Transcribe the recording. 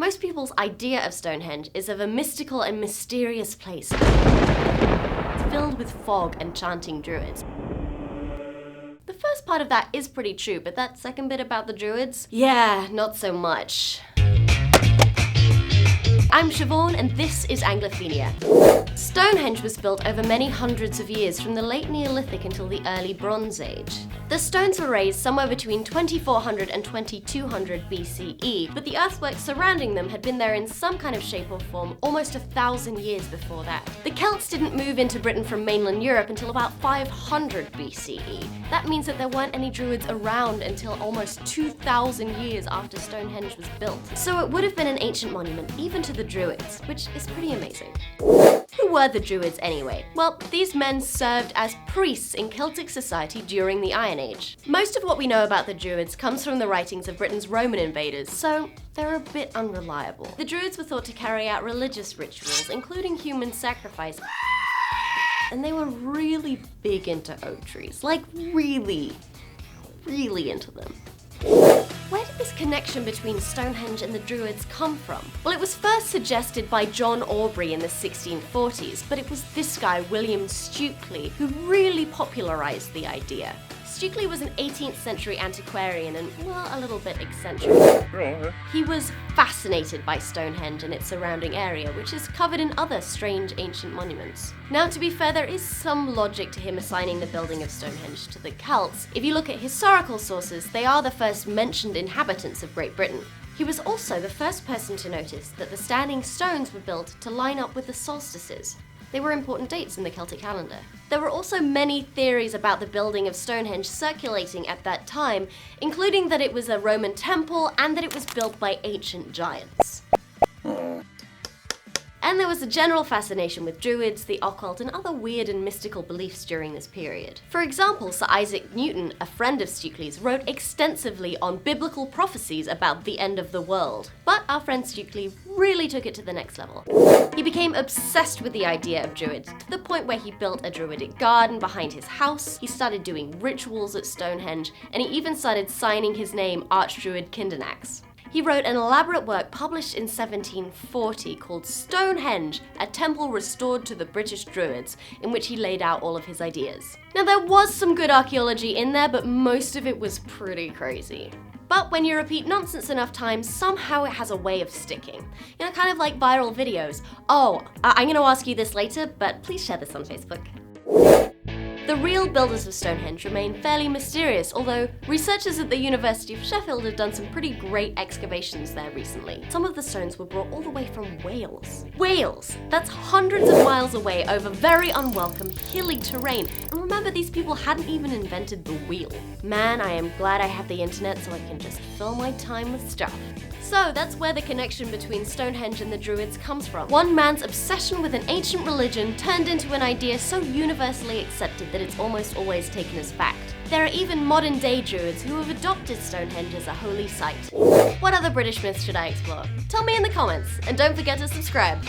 Most people's idea of Stonehenge is of a mystical and mysterious place filled with fog and chanting druids. The first part of that is pretty true, but that second bit about the druids? Yeah, not so much. I'm Siobhan, and this is Anglophenia. Stonehenge was built over many hundreds of years, from the late Neolithic until the early Bronze Age. The stones were raised somewhere between 2400 and 2200 BCE, but the earthworks surrounding them had been there in some kind of shape or form almost 1,000 years before that. The Celts didn't move into Britain from mainland Europe until about 500 BCE. That means that there weren't any Druids around until almost 2,000 years after Stonehenge was built. So it would have been an ancient monument, even to the Druids, which is pretty amazing. Who were the Druids anyway? Well, these men served as priests in Celtic society during the Iron Age. Most of what we know about the Druids comes from the writings of Britain's Roman invaders, so they're a bit unreliable. The Druids were thought to carry out religious rituals, including human sacrifice, and they were really big into oak trees. Like really into them. Where did this connection between Stonehenge and the Druids come from? Well, it was first suggested by John Aubrey in the 1640s, but it was this guy, William Stukeley, who really popularized the idea. Stukeley was an 18th century antiquarian and, well, a little bit eccentric. He was fascinated by Stonehenge and its surrounding area, which is covered in other strange ancient monuments. Now, to be fair, there is some logic to him assigning the building of Stonehenge to the Celts. If you look at historical sources, they are the first mentioned inhabitants of Great Britain. He was also the first person to notice that the standing stones were built to line up with the solstices. They were important dates in the Celtic calendar. There were also many theories about the building of Stonehenge circulating at that time, including that it was a Roman temple and that it was built by ancient giants. And there was a general fascination with Druids, the occult, and other weird and mystical beliefs during this period. For example, Sir Isaac Newton, a friend of Stukeley's, wrote extensively on biblical prophecies about the end of the world. But our friend Stukeley really took it to the next level. He became obsessed with the idea of Druids, to the point where he built a Druidic garden behind his house, he started doing rituals at Stonehenge, and he even started signing his name Archdruid Kindernax. He wrote an elaborate work published in 1740 called Stonehenge, a temple restored to the British Druids, in which he laid out all of his ideas. Now, there was some good archaeology in there, but most of it was pretty crazy. But when you repeat nonsense enough times, somehow it has a way of sticking. You know, kind of like viral videos. Oh, I'm gonna ask you this later, but please share this on Facebook. The real builders of Stonehenge remain fairly mysterious, although researchers at the University of Sheffield have done some pretty great excavations there recently. Some of the stones were brought all the way from Wales. Wales! That's hundreds of miles away over very unwelcome, hilly terrain. And remember, these people hadn't even invented the wheel. Man, I am glad I have the internet so I can just fill my time with stuff. So that's where the connection between Stonehenge and the Druids comes from. One man's obsession with an ancient religion turned into an idea so universally accepted that it's almost always taken as fact. There are even modern-day Druids who have adopted Stonehenge as a holy site. What other British myths should I explore? Tell me in the comments, and don't forget to subscribe.